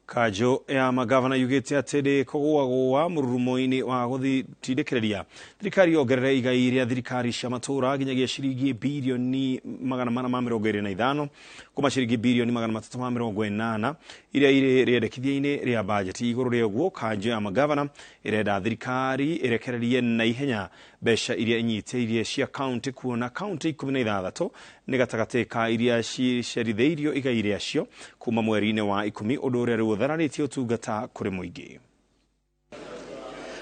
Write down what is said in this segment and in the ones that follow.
Kanjo ya magavana yugite atiri kugwa mururumo-ini wa gũthing'ĩrĩria thirikari yongerere igai rĩa thirikari cia matura nginyagia ciringi birioni 425 kuma ciringi birioni 380 iria iri riendekithia-ini ria bajeti. Iguru ria uguo, kanjo ya magavana irenda thirikari ĩrekererie na ihenya mbeca iria inyitĩirie cia kaunti, kuona kaunti 16 nĩ gatagati ka iria cicerithĩirio igai rĩacio kuma mweri-inĩ wa 10 ũndũ ũrĩa rĩu ũtharanĩtie ũtungata kũrĩ mũingĩ.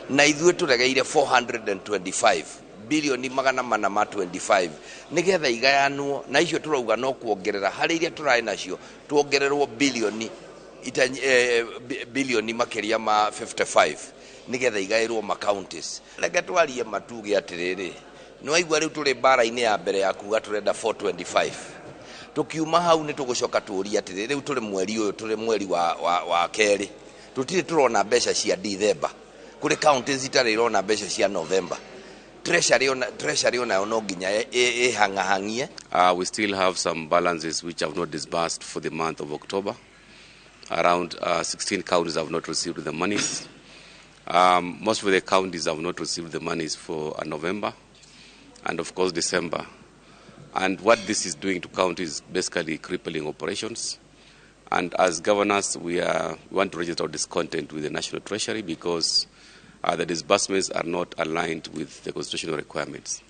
Na ithuĩ tũregeire 425 bilioni 425 nĩgetha igayanwo, na icio tũrauga no kuongerera harĩ iria tũrarĩ nacio tuongererwo bilioni makĩria ma 55 nĩgetha igaĩrwo ma counties. Reke twarie matuge atĩrĩrĩ, nĩwaigua rĩu tũrĩ mbara-inĩ ya mbere ya kuga tũrenda 425. Tukiuma hau nĩ tũgũcoka tũũrie atĩrĩrĩ, rĩu tũrĩ mweri ũyũ, tũrĩ mweri wa kerĩ, tũtirĩ tũrona mbeca cia December, kũrĩ counties itarĩ irona mbeca cia November. Treasury onayo no nginya ĩhang'ahang'ie. We still have some balances which have not disbursed for the month of October. Around 16 counties have not received the monies. Most of the counties have not received the monies for November and of course December. And what this is doing to counties is basically crippling operations. And as governors, we want to register our discontent with the National Treasury because the disbursements are not aligned with the constitutional requirements.